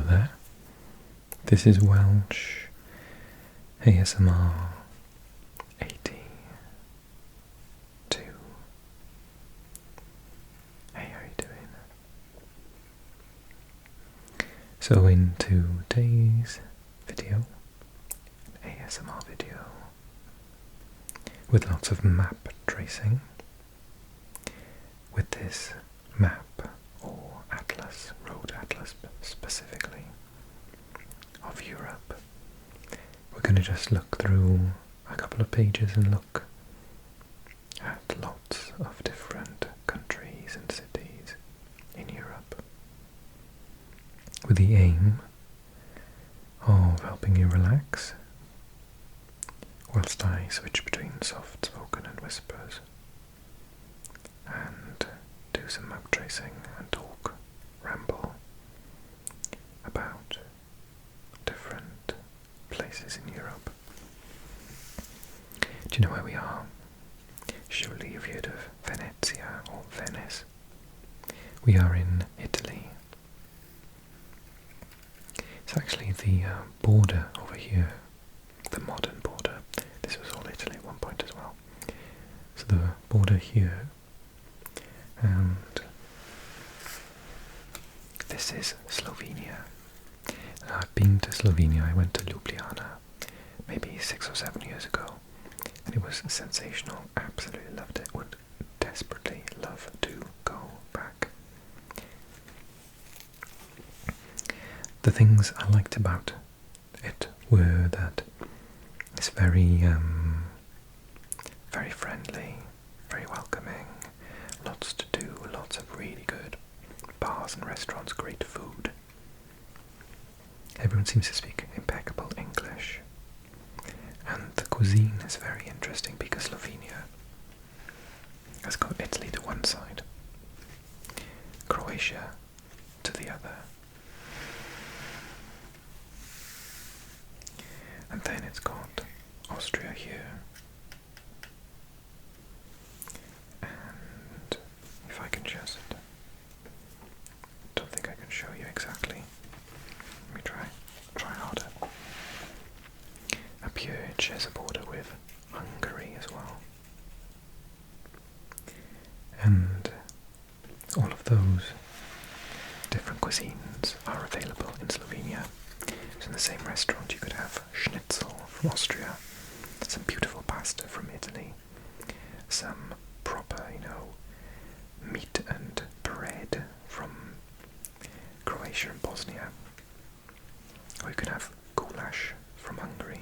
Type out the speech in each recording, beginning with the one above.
there. This is Welsh ASMR 82. Hey, how are you doing? So in today's video, ASMR video, with lots of map tracing, with this map, or atlas, road atlas specifically, of Europe, we're going to just look through a couple of pages and look at lots of different countries and cities in Europe, with the aim of helping you relax whilst I switch between soft spoken and whispers and do some map tracing and talk, ramble about different places in Europe. Do you know where we are? Surely you've heard of Venezia or Venice. We are in Italy. It's actually the border over here, the modern border. This was all Italy at one point as well. So the border here, and this is Slovenia. Now, I've been to Slovenia. I went to Ljubljana maybe 6 or 7 years ago, and it was sensational. Absolutely loved it. Would desperately love to go back. The things I liked about it were that it's very friendly, very welcoming, lots to do, lots of really good bars and restaurants, great food. Everyone seems to speak impeccable English, and the cuisine is very interesting because Slovenia has got Italy to one side, Croatia to the other, and then it's got Austria here, and if I can just, don't think I can show you exactly. Let me try harder. Up here it shares a border with Hungary as well, and all of those different cuisines are available in Slovenia. So in the same restaurant you could have schnitzel from Austria, some beautiful pasta from Italy, some proper, meat and bread from Croatia and Bosnia, or you could have goulash from Hungary.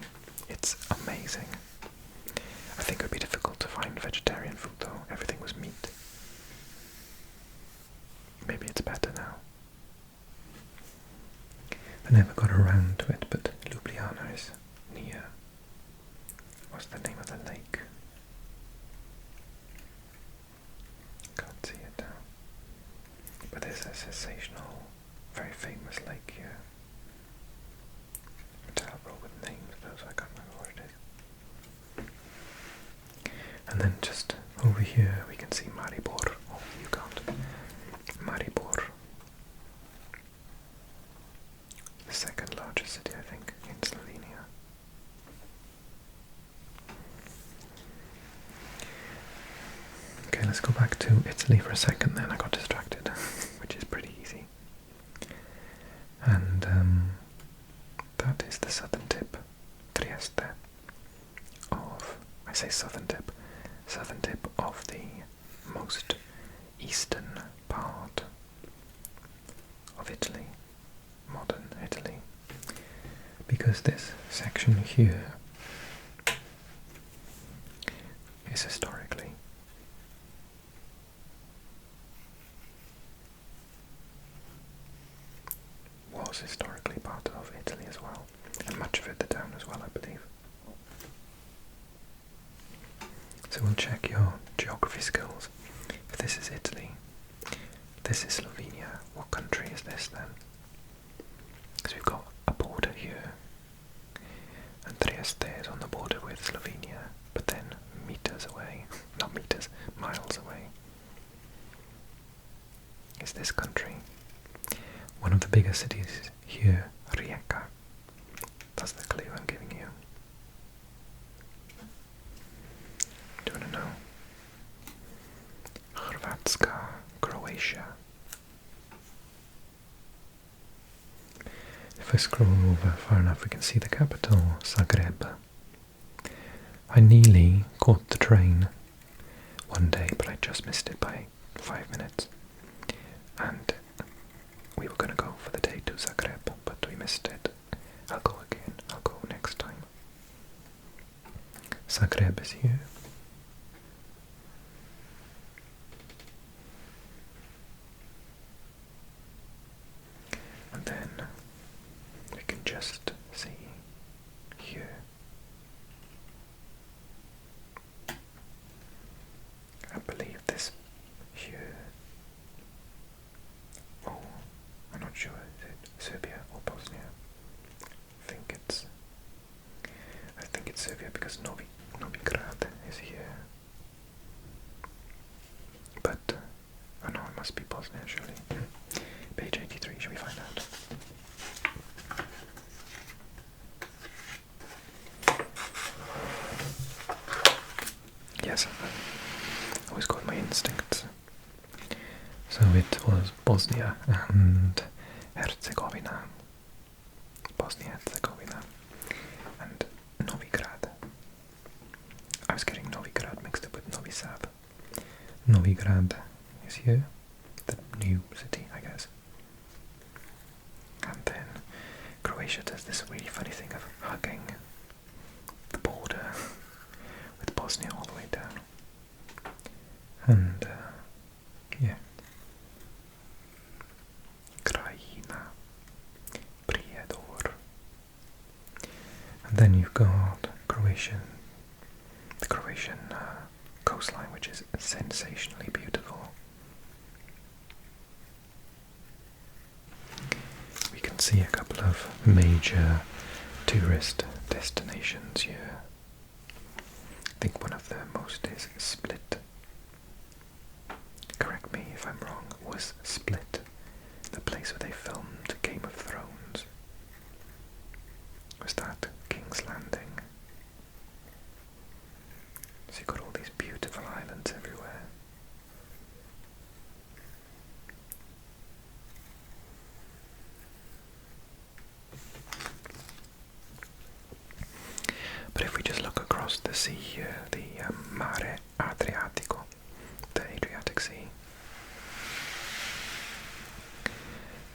It's amazing. I think it would be difficult to find vegetarian food though. Everything was meat. Maybe it's better now. I never got around to it, but Ljubljana is near. What's the name of the lake? Can't see it now. But there's a sensational, very famous lake here. I'm terrible with names though, so I can't remember what it is. And then just over here we can see Maribor. Oh, you can't. Maribor. The second largest city, I think, in Slovenia. Okay, let's go back to Italy for a second then. I got distracted, which is pretty easy. And that is the southern tip, Trieste, I say southern tip of the most eastern part of Italy, modern Italy, because this section here is was historically part of Italy as well, and much further down as well, I believe. So we'll check your geography skills. If this is Italy, this is Slovenia, what country is this then? Because we've got a border here, and Trieste is on the border with Slovenia, but then meters away, not meters, miles away, is this country. one of the biggest cities here, Rijeka. That's the clue I'm giving you. Do you want to know? Hrvatska, Croatia. If I scroll over far enough, we can see the capital, Zagreb. I nearly caught the train one day, but I just missed it by 5 minutes. And we were going to go for the day to Zagreb, but we missed it. I'll go again. I'll go next time. Zagreb is here. And then we can just see here. I believe this here. Oh, I'm not sure. Is it Serbia or Bosnia? I think it's Serbia because Novigrad is here. But oh no, it must be Bosnia surely. Page 83. Should we find out? Yes, I always go with my instincts. So it was Bosnia and Herzegovina. Bosnia-Herzegovina and Novigrad. I was getting Novigrad mixed up with Novi Sad. Novigrad is here, the new city, I guess. And then Croatia does this really funny thing of hugging the border with Bosnia all the way down. And yeah. Krajina, Prijedor. And then you've got the Croatian coastline, which is sensationally beautiful. We can see a couple of major tourist destinations here. I think one of the most is Split. Correct me if I'm wrong, was Split the place where they filmed Game of Thrones? Was that King's Landing? So you've got all these beautiful islands everywhere. But if we just look across the sea here, the Mare Adriatico, the Adriatic Sea,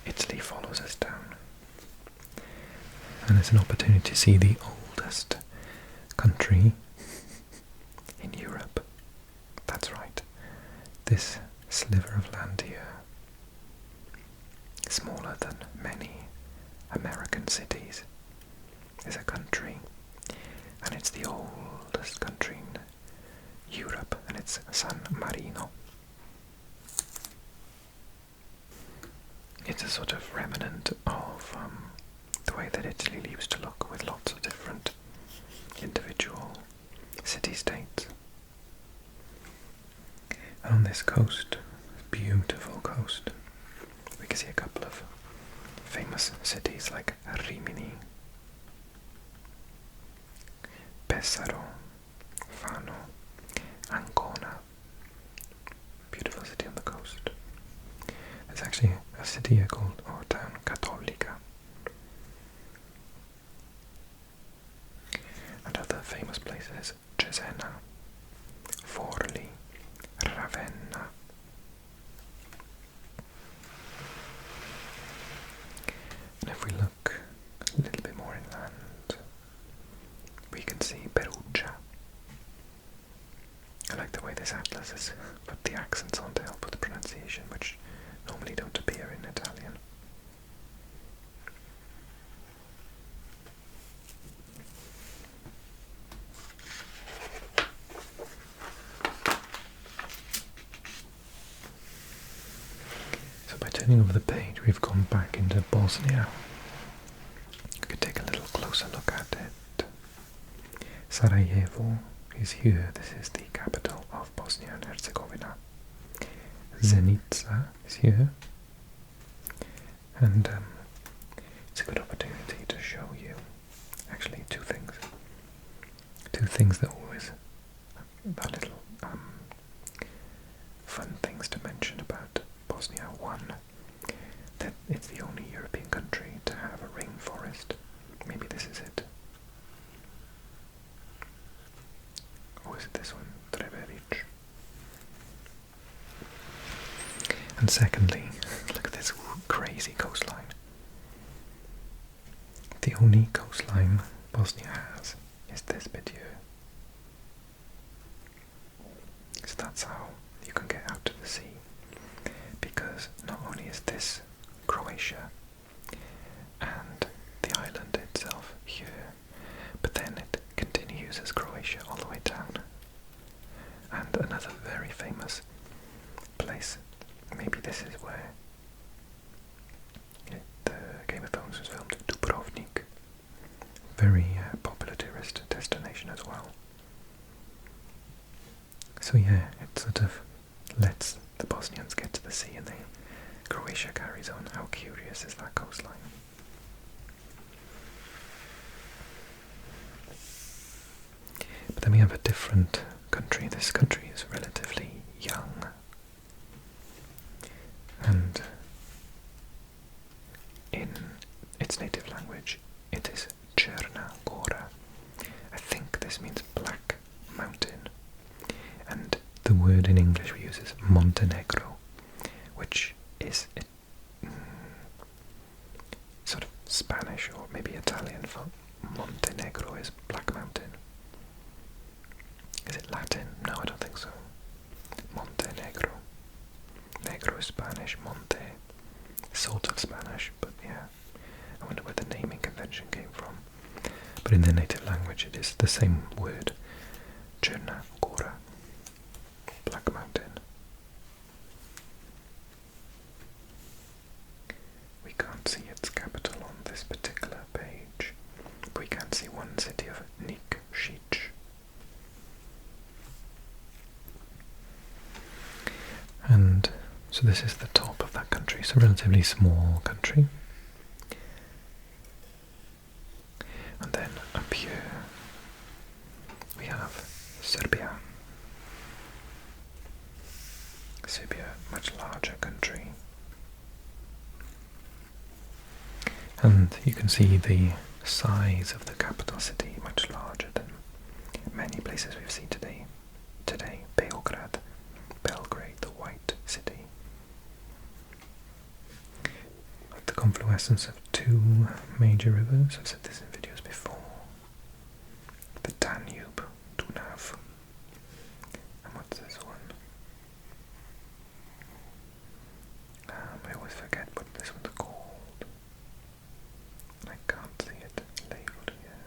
Italy follows us down. And it's an opportunity to see the oldest country in Europe. That's right. This sliver of land here, smaller than many American cities, is a country. And it's the oldest country in Europe, and it's San Marino. It's a sort of remnant of the way that Italy used to look, with lots of different individual city-states. And on this coast, beautiful coast, we can see a couple of famous cities like Rimini, Pesaro, Fano, Ancona. Beautiful city on the coast. There's actually a city here called, or town, Cattolica. And other famous places, Cesena, Forli, Ravenna. And if we look a little bit more inland, we can see Perugia. I like the way this atlas has put the accents on to help with the pronunciation, which normally don't appear in Italian. So by turning over the page, we've gone back into Bosnia. We could take a little closer look at it. Sarajevo is here. This is the capital of Bosnia and Herzegovina. Zenica is here. And it's a good opportunity to show you actually two things. Two things that always are little fun things to mention about Bosnia. One, that it's the only European country to have a rainforest. Maybe this is it. Or is it this one? Treveric. And secondly, look at this crazy coastline. The only coastline Bosnia has is this bit here. So that's how you can get out to the sea. Because not only is this Croatia and the island itself here, but then it continues as Croatia all the way down. And another very famous place, maybe this is where the Game of Thrones was filmed, Dubrovnik. Very popular tourist destination as well. So yeah, it sort of lets the Bosnians get to the sea, and then Croatia carries on. How curious is that coastline? But then we have a different country. This country is relatively young. And in its native language, it is Černa Gora. I think this means black mountain. And the word in English we use is Montenegro, which is sort of Spanish or maybe Italian for Montenegro is black mountain. Is it Latin? No, I don't think so. Montenegro. Negro is Spanish, Monte sort of Spanish, but yeah, I wonder where the naming convention came from. But in their native language it is the same word, Černa Gora, black mountain. We can't see its capital on this particular page, but we can see one city of Nikšić. And so this is the top of that country. It's a relatively small country. And then up here we have Serbia. Serbia, much larger country. And you can see the size of the capital city, much larger than many places we've seen today. Belgrade, the White City. Like the confluence of two major rivers. I've said this in videos before. The Danube, Dunav. And what's this one? I always forget what this one's called. I can't see it labelled here.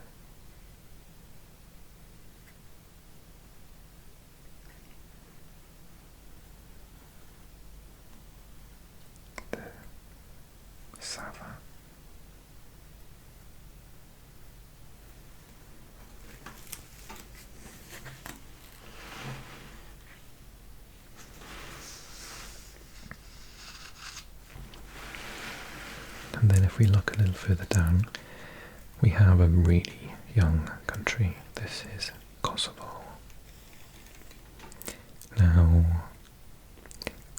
The Sava. And then if we look a little further down, we have a really young country. This is Kosovo. Now,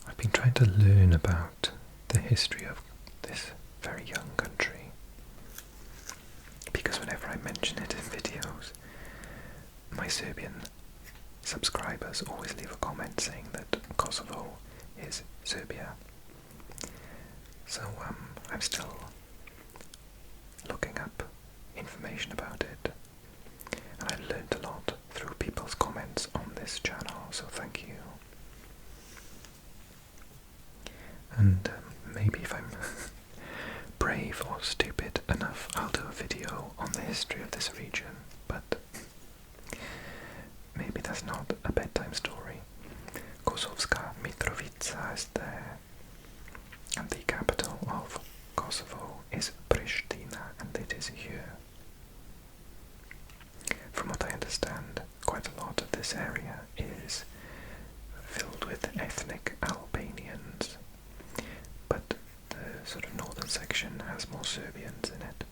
I've been trying to learn about the history of this very young country, because whenever I mention it in videos, my Serbian subscribers always leave a comment saying that Kosovo is Serbia. So I'm still looking up information about it, and I learned a lot through people's comments on this channel, so thank you. And maybe if I'm brave or stupid enough, I'll do a video on the history of this region, but maybe that's not a bedtime story. Kosovska Mitrovica is there, and the capital of Kosovo is Pristina, and it is here. From what I understand, quite a lot of this area is filled with ethnic Albanians, but the sort of northern section has more Serbians in it.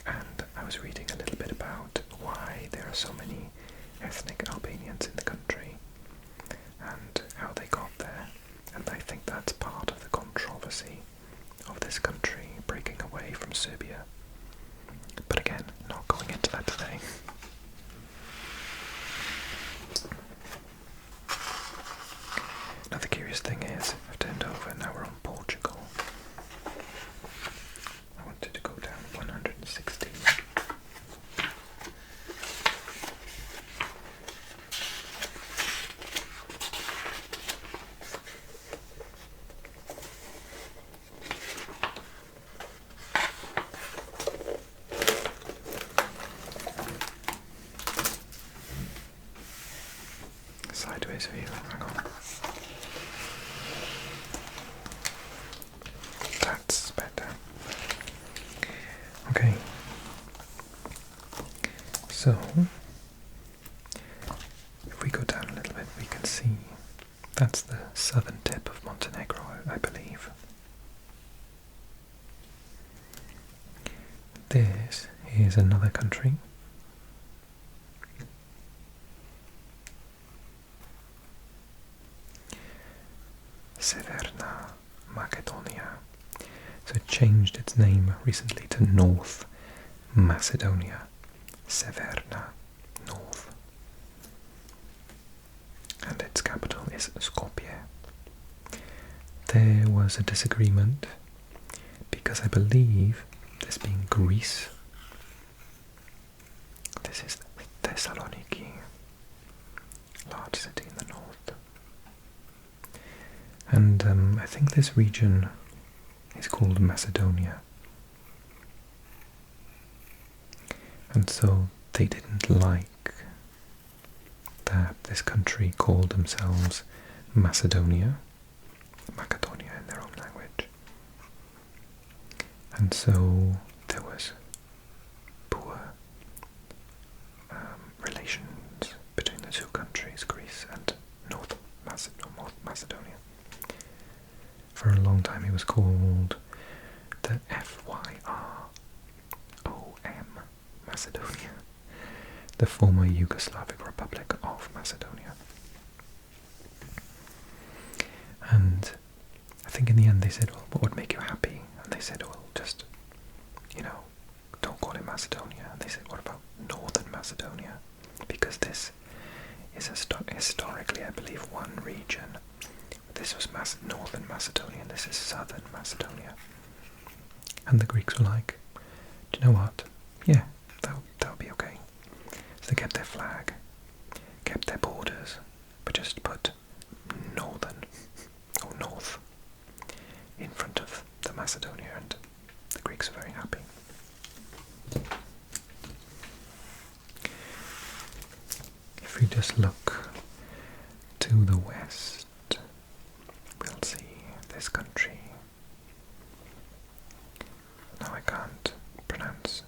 And I was reading a little bit about why there are so many ethnic Albanians in the country and how they got there. And I think that's part of the controversy of this country breaking away from Serbia. But again, not going into that today. Now the curious thing is, I've turned over, now we're on Portugal. I wanted to go down 116. Sideways view, hang on. That's better. Okay. So, if we go down a little bit, we can see that's the southern tip of Montenegro, I believe. This is another country. Severna Macedonia. So it changed its name recently to North Macedonia. Severna, North. And its capital is Skopje. There was a disagreement because I believe, this being Greece, this is Thessaloniki, large city in the north. And I think this region is called Macedonia. And so they didn't like that this country called themselves Macedonia, Macedonia in their own language. And so there was poor relations between the two countries, Greece and North Macedonia. For a long time it was called the FYROM, Macedonia, the former Yugoslavic Republic of Macedonia. And I think in the end they said, well, what would make you happy? And they said, well, just, don't call it Macedonia. And they said, what about Northern Macedonia? Because this is historically, I believe, one region. This was Northern Macedonia, and this is Southern Macedonia. And the Greeks were like, do you know what? Yeah, that'll be okay. So they kept their flag, kept their borders, but just put Northern, or North, in front of the Macedonia, and the Greeks are very happy. If we just look to the west, we'll see this country. Now I can't pronounce,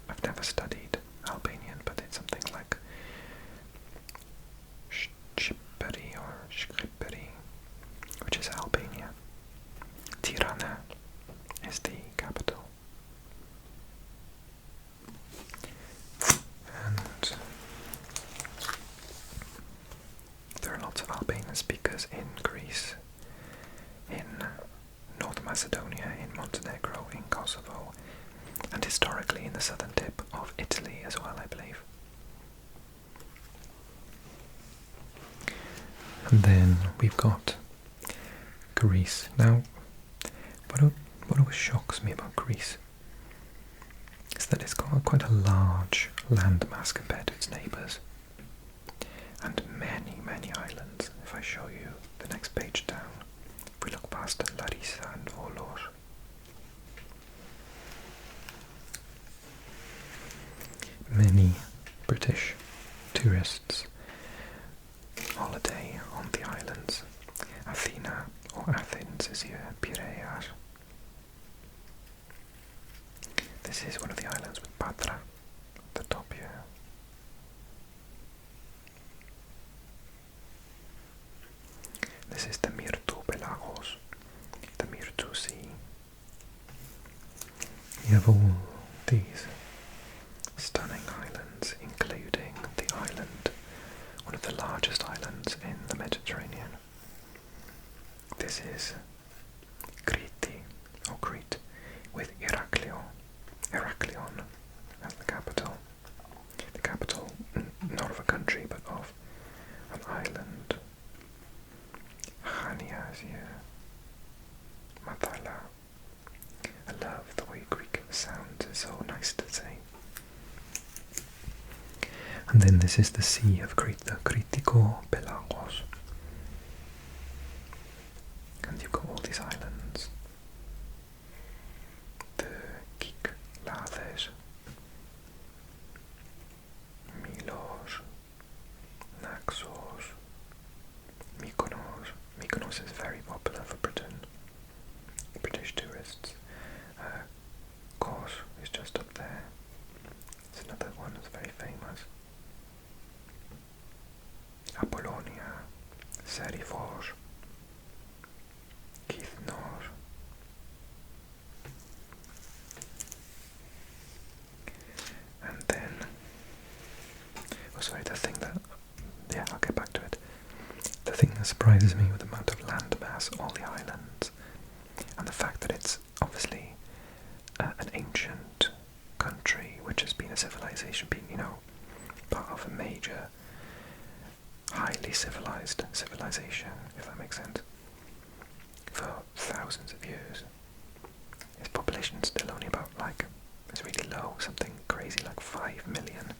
I've never studied Albanian, but it's something like Shqipëri or Shqipëri, which is Albania. Tirana is the capital. And there are lots of Albanian speakers in Greece, in North Macedonia, in Montenegro, in Kosovo, and historically in the southern tip of Italy as well, I believe. And then we've got Greece. Now, what always shocks me about Greece is that it's got quite a large landmass compared to its neighbours, and many, many islands. If I show you the next page down, if we look past Larissa and Volos, many British tourists holiday on the islands. Athena, or Athens, is here, Piraeus. This is one of the islands with Patra at the top here. This is the Mirtu Pelagos, the Mirtu Sea. of all these stunning islands, including the island, one of the largest islands in the Mediterranean. This is Crete, or Crete, with Heraklion as the capital. The capital, not of a country, but of an island. Chania is here. Matala. I love the way Greek sounds, it's so nice to say. And then this is the Sea of Crete, the Kritiko Pelagos. And you've got all these islands. The Kyklades, Milos, Naxos, Mykonos. Mykonos is very popular for British tourists. Kos is just up there. It's another one that's very famous. Apollonia, Serifos, Kythnos. And then, I'll get back to it. The thing that surprises me with the amount of land mass, all the islands, and the fact that it's obviously an ancient country which has been a civilization, part of a major, highly civilized civilization, if that makes sense, for thousands of years. Its population is still only about, it's really low, something crazy like 5 million.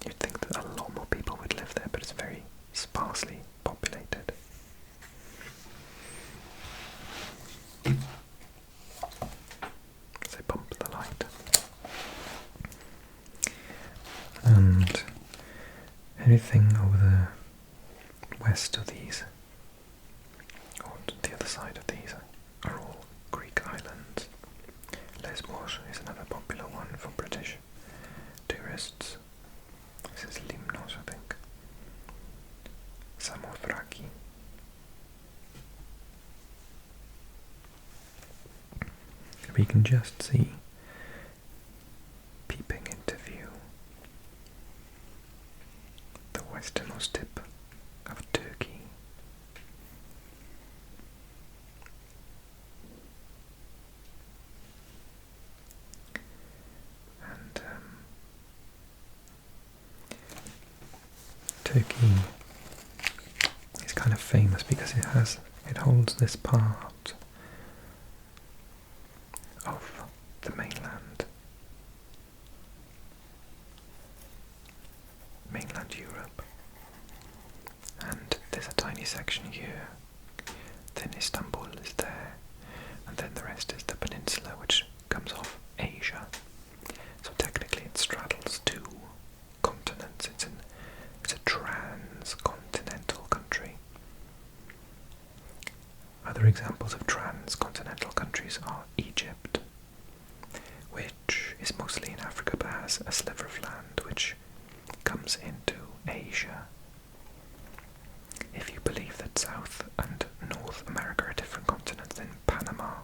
You'd think that a lot more people would live there, but it's very sparsely populated. So bump the light. And anything over the west of these, or the other side of these, are all Greek islands. Lesbos is another popular one for British tourists. This is Limnos, I think. Samothraki. We can just see, peeping into view, the westernmost tip of Turkey. And Turkey is kind of famous because it holds this part of the mainland Europe, and there's a tiny section here, then Istanbul is there, and then the rest is the peninsula which comes off Asia. So technically it straddles two continents. It's a transcontinental country. Other examples of transcontinental countries are Egypt, which is mostly in Africa but has a sliver of land which comes into Asia. If you believe that South and North America are different continents, then Panama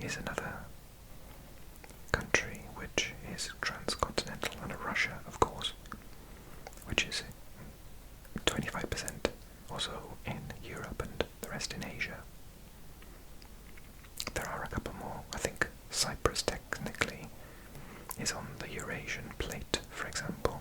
is another country which is transcontinental, and Russia, of course, which is 25% also in Europe and the rest in Asia. There are a couple more. I think Cyprus technically is on the Eurasian plate, for example.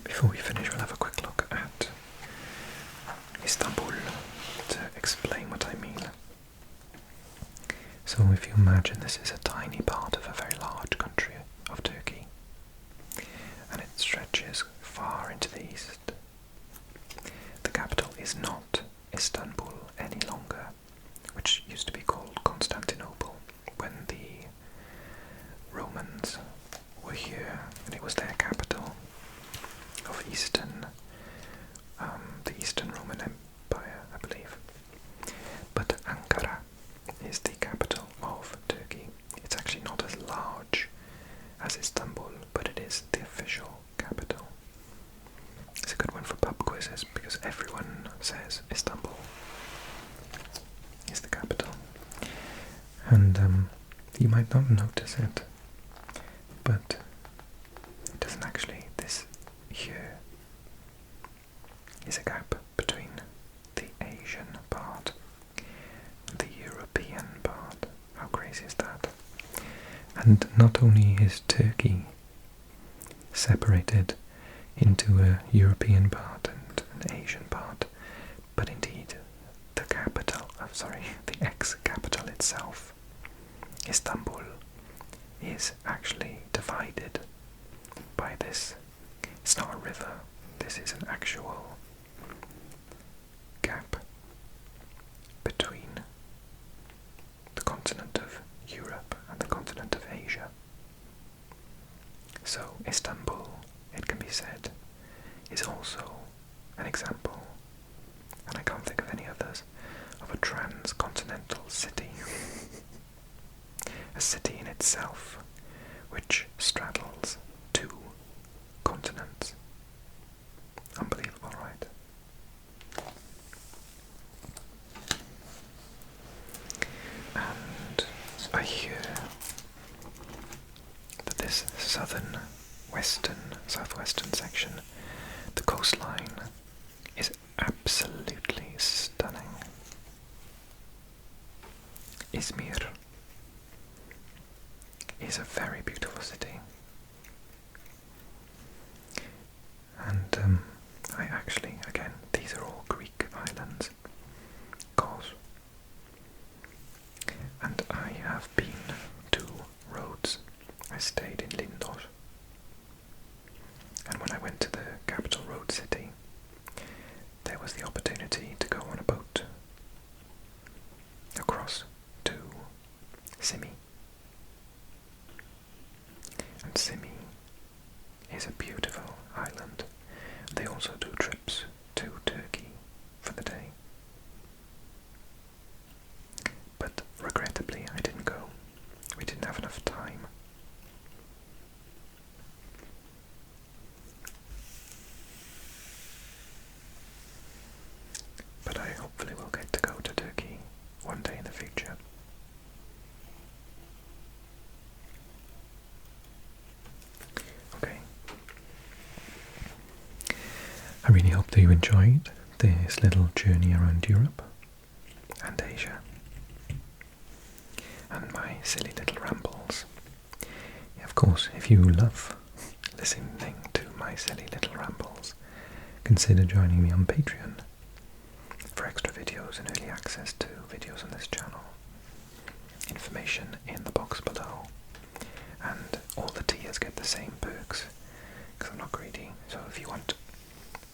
Before we finish, we'll have a quick look at Istanbul to explain what I mean. So if you imagine this is a tiny part of a very large country of Turkey, and it stretches far into the east. The capital is not Istanbul any longer, which used to be called Constantinople when the Romans were here, and it was their capital of the Eastern Roman Empire, I believe. But Ankara is the capital of Turkey. It's actually not as large as Istanbul, but it is the says Istanbul is the capital. And you might not notice it, but it doesn't actually. This here is a gap between the Asian part and the European part. How crazy is that? And not only is Turkey separated into a European part and an Asian part, but indeed the capital, the ex-capital itself, Istanbul, is actually divided by this. It's not a river, this is an actual gap between the continent of Europe and the continent of Asia. So Istanbul, it can be said, is also an example, and I can't think of any others, of a transcontinental city. A city in itself which straddles two continents. Unbelievable, right? And I hear that this southwestern section, the coastline, is absolutely stunning. Izmir is a very beautiful city, and I actually, again, these are all Greek islands, Kos, and I have been to Rhodes. I stayed in Lindos, and when I went to the capital road city, there was the opportunity to go on a boat across to Simi. And Simi is a beautiful island. They also do trips to Turkey for the day. But regrettably I didn't go. We didn't have enough time. But I hopefully will get to go to Turkey one day in the future. Okay. I really hope that you enjoyed this little journey around Europe and Asia and my silly little rambles. Yeah, of course, if you love listening to my silly little rambles, consider joining me on Patreon for extra videos and early access to videos on this channel. Information in the box below, and all the tiers get the same perks because I'm not greedy. So if you want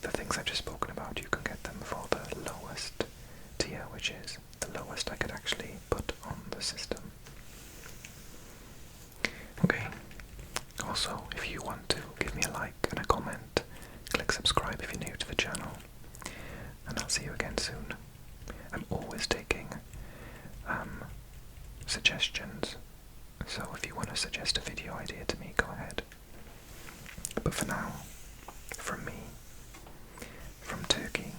the things I've just spoken about, you can get them for the lowest tier, which is the lowest I could actually put on the system. Okay, also if you want to give me a like and a comment, click subscribe if you're new to the channel, and I'll see you again soon. I'm always taking suggestions, so if you want to suggest a video idea to me, go ahead. But for now, from me, from Turkey,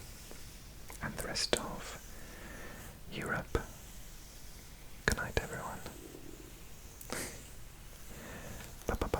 and the rest of Europe, good night everyone. Bye bye.